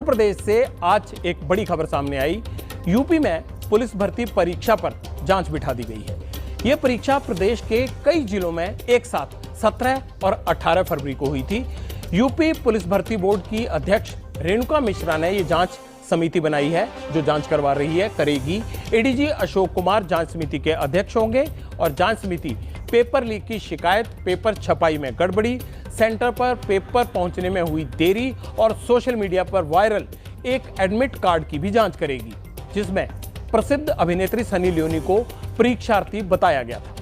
प्रदेश से आज एक बड़ी खबर सामने आई। यूपी में पुलिस भर्ती परीक्षा पर जांच बिठा दी गई है। यह परीक्षा प्रदेश के कई जिलों में एक साथ 17 और 18 फरवरी को हुई थी। यूपी पुलिस भर्ती बोर्ड की अध्यक्ष रेणुका मिश्रा ने यह जांच समिति बनाई है जो जांच करवा रही है, करेगी। एडीजी अशोक कुमार जांच समिति के अध्यक्ष होंगे और जांच समिति पेपर लीक की शिकायत, पेपर छपाई में गड़बड़ी, सेंटर पर पेपर पहुंचने में हुई देरी और सोशल मीडिया पर वायरल एक एडमिट कार्ड की भी जांच करेगी, जिसमें प्रसिद्ध अभिनेत्री सनी लियोनी को परीक्षार्थी बताया गया था।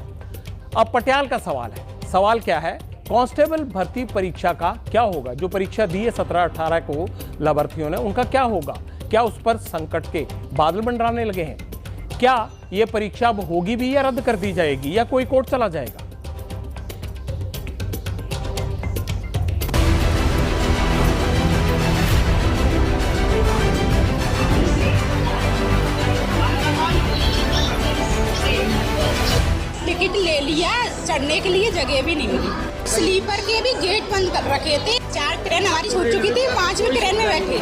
अब पटियाल का सवाल है। सवाल क्या है? कांस्टेबल भर्ती परीक्षा का क्या होगा? जो परीक्षा दी है 17-18 को लाभार्थियों ने, उनका क्या होगा? क्या उस पर संकट के बादल मंडराने लगे हैं? क्या यह परीक्षा अब होगी भी या रद्द कर दी जाएगी या कोई कोर्ट चला जाएगा? टिकट ले लिया, चढ़ने के लिए जगह भी नहीं मिली। स्लीपर के भी गेट बंद कर रखे थे। 4 ट्रेन हमारी छूट चुकी थी, 5वीं ट्रेन में बैठे।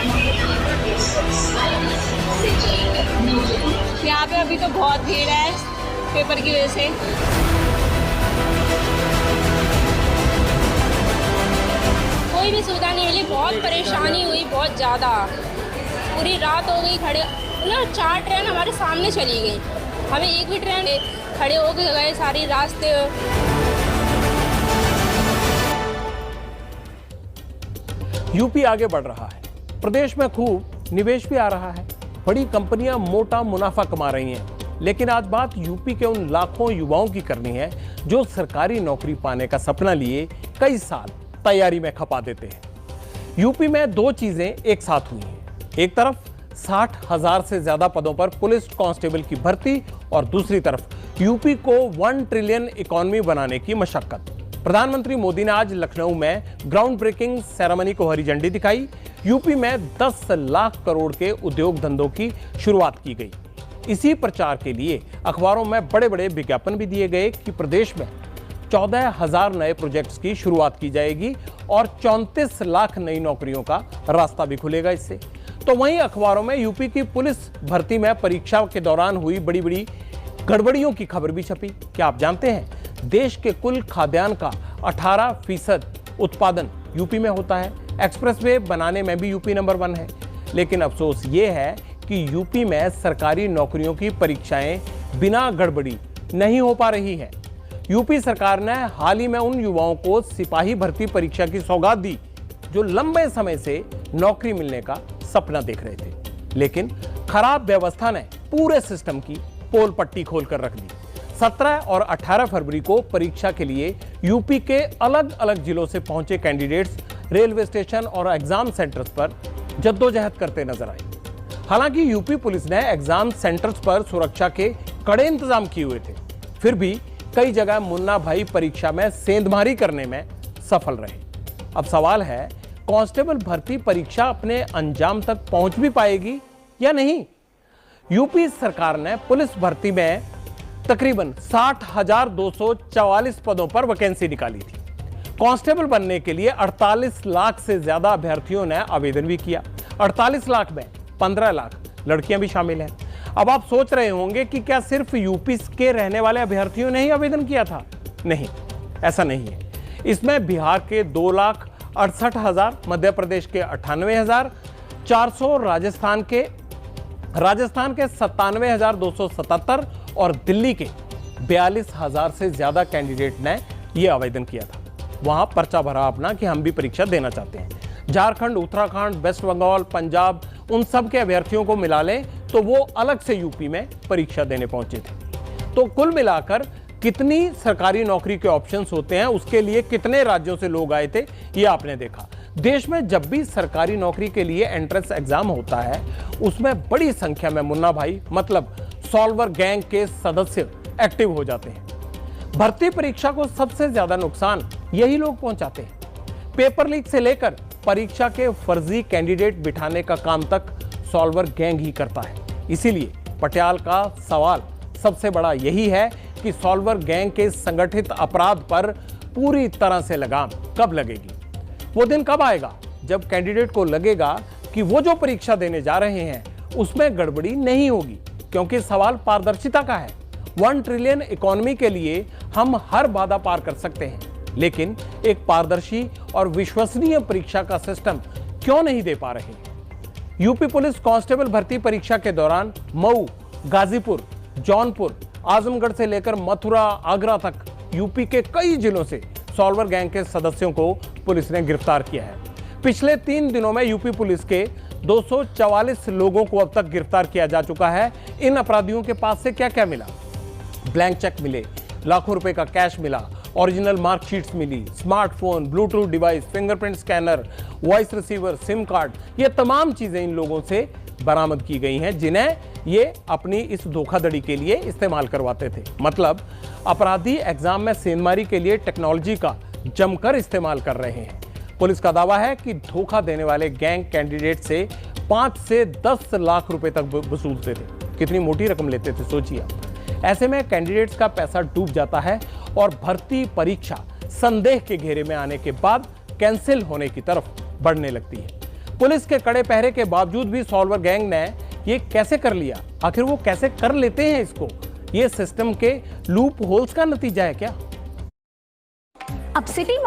यहाँ पे अभी तो बहुत भीड़ है पेपर की वजह से। कोई भी सुविधा नहीं मिली, बहुत परेशानी हुई, बहुत ज़्यादा। पूरी रात हो गई खड़े ना। 4 ट्रेन हमारे सामने चली गई, हमें एक भी ट्रेन खड़े हो गए सारी रास्ते। यूपी आगे बढ़ रहा है, प्रदेश में खूब निवेश भी आ रहा है, बड़ी कंपनियां मोटा मुनाफा कमा रही हैं। लेकिन आज बात यूपी के उन लाखों युवाओं की करनी है जो सरकारी नौकरी पाने का सपना लिए कई साल तैयारी में खपा देते हैं। यूपी में 2 चीजें एक साथ हुई हैं। एक तरफ 60,000 से ज्यादा पदों पर पुलिस कांस्टेबल की भर्ती और दूसरी तरफ यूपी को 1 ट्रिलियन इकोनॉमी बनाने की मशक्कत। प्रधानमंत्री मोदी ने आज लखनऊ में ग्राउंड ब्रेकिंग सेरेमनी को हरी झंडी दिखाई। यूपी में 10 लाख करोड़ के उद्योग धंधों की शुरुआत की गई। इसी प्रचार के लिए अखबारों में बड़े बड़े विज्ञापन भी दिए गए कि प्रदेश में 14,000 नए प्रोजेक्ट्स की शुरुआत की जाएगी और 34 लाख नई नौकरियों का रास्ता भी खुलेगा इससे। तो वहीं अखबारों में यूपी की पुलिस भर्ती में परीक्षा के दौरान हुई बड़ी बड़ी गड़बड़ियों की खबर भी छपी। क्या आप जानते हैं देश के कुल खाद्यान्न का 18% उत्पादन यूपी में होता है। एक्सप्रेसवे बनाने में भी यूपी नंबर 1 है। लेकिन अफसोस ये है कि यूपी में सरकारी नौकरियों की परीक्षाएं बिना गड़बड़ी नहीं हो पा रही है। यूपी सरकार ने हाल ही में उन युवाओं को सिपाही भर्ती परीक्षा की सौगात दी जो लंबे समय से नौकरी मिलने का सपना देख रहे थे। लेकिन खराब व्यवस्था ने पूरे सिस्टम की पोल पट्टी खोलकर रख दी। 17 और 18 फरवरी को परीक्षा के लिए यूपी के अलग अलग जिलों से पहुंचे कैंडिडेट्स रेलवे स्टेशन और एग्जाम सेंटर्स पर जद्दोजहद करते नजर आए। हालांकि यूपी पुलिस ने एग्जाम सेंटर्स पर सुरक्षा के कड़े इंतजाम किए हुए थे, फिर भी कई जगह मुन्ना भाई परीक्षा में सेंधमारी करने में सफल रहे। अब सवाल है, कांस्टेबल भर्ती परीक्षा अपने अंजाम तक पहुंच भी पाएगी या नहीं? यूपी सरकार ने पुलिस भर्ती में तकरीबन 60,244 पदों पर वैकेंसी निकाली थी। कांस्टेबल बनने के लिए 48 लाख से ज्यादा अभ्यर्थियों ने आवेदन भी किया। 48 लाख में 15 लाख लड़कियां भी शामिल हैं। अब आप सोच रहे होंगे कि क्या सिर्फ यूपी के रहने वाले अभ्यर्थियों ने ही आवेदन किया था? नहीं, ऐसा नहीं है। इसमें बिहार के 2,68,000, मध्य प्रदेश के 98,400, राजस्थान के 97,277 और दिल्ली के 42,000 से ज्यादा कैंडिडेट ने यह आवेदन किया था। वहां पर्चा भरा अपना कि हम भी परीक्षा देना चाहते हैं। झारखंड, उत्तराखंड, वेस्ट बंगाल, पंजाब, उन सब के अभ्यर्थियों को मिला लें तो वो अलग से यूपी में परीक्षा देने पहुंचे थे। तो कुल मिलाकर कितनी सरकारी नौकरी के ऑप्शंस होते हैं, उसके लिए कितने राज्यों से लोग आए थे, ये आपने देखा। देश में जब भी सरकारी नौकरी के लिए एंट्रेंस एग्जाम होता है उसमें बड़ी संख्या में मुन्ना भाई मतलब सॉल्वर गैंग के सदस्य एक्टिव हो जाते हैं। भर्ती परीक्षा को सबसे ज्यादा नुकसान यही लोग पहुंचाते हैं। पेपर लीक से लेकर परीक्षा के फर्जी कैंडिडेट बिठाने का काम तक सॉल्वर गैंग ही करता है। इसीलिए पटियाल का सवाल सबसे बड़ा यही है कि सॉल्वर गैंग के संगठित अपराध पर पूरी तरह से लगाम कब लगेगी? वो दिन कब आएगा जब कैंडिडेट को लगेगा कि वो जो परीक्षा देने जा रहे हैं उसमें गड़बड़ी नहीं होगी, क्योंकि सवाल पारदर्शिता का है। 1 ट्रिलियन इकोनॉमी के लिए हम हर बाधा पार कर सकते हैं, लेकिन एक पारदर्शी और विश्वसनीय परीक्षा का सिस्टम क्यों नहीं दे पा रहे? यूपी पुलिस कांस्टेबल भर्ती परीक्षा के दौरान मऊ, गाजीपुर, जौनपुर, आजमगढ़ से लेकर मथुरा, आगरा तक यूपी के कई जिलों से सॉल्वर गैंग के सदस्यों को पुलिस ने गिरफ्तार किया है। पिछले 3 दिनों में यूपी पुलिस के 244 लोगों को अब तक गिरफ्तार किया जा चुका है। इन अपराधियों के पास से क्या क्या मिला? ब्लैंक चेक मिले, लाखों रुपए का कैश मिला, ओरिजिनल मार्कशीट्स मिली, smartphone, Bluetooth device, fingerprint scanner, voice receiver, SIM card, ये तमाम चीजें इन लोगों से बरामद की गई हैं, जिन्हें ये अपनी इस धोखाधड़ी के लिए इस्तेमाल करवाते थे। मतलब अपराधी एग्जाम में सेंधमारी के लिए टेक्नोलॉजी का जमकर इस्तेमाल कर रहे हैं। पुलिस का दावा है कि धोखा देने वाले गैंग कैंडिडेट से 5 से 10 लाख रुपए तक वसूलते थे। कितनी मोटी रकम लेते थे सोचिए आप। ऐसे में कैंडिडेट्स का पैसा डूब जाता है और भर्ती परीक्षा संदेह के घेरे में आने के बाद कैंसिल होने की तरफ बढ़ने लगती है। पुलिस के कड़े पहरे के बावजूद भी सॉल्वर गैंग ने ये कैसे कर लिया? आखिर वो कैसे कर लेते हैं इसको? ये सिस्टम के लूप होल्स का नतीजा है क्या? अब सिटी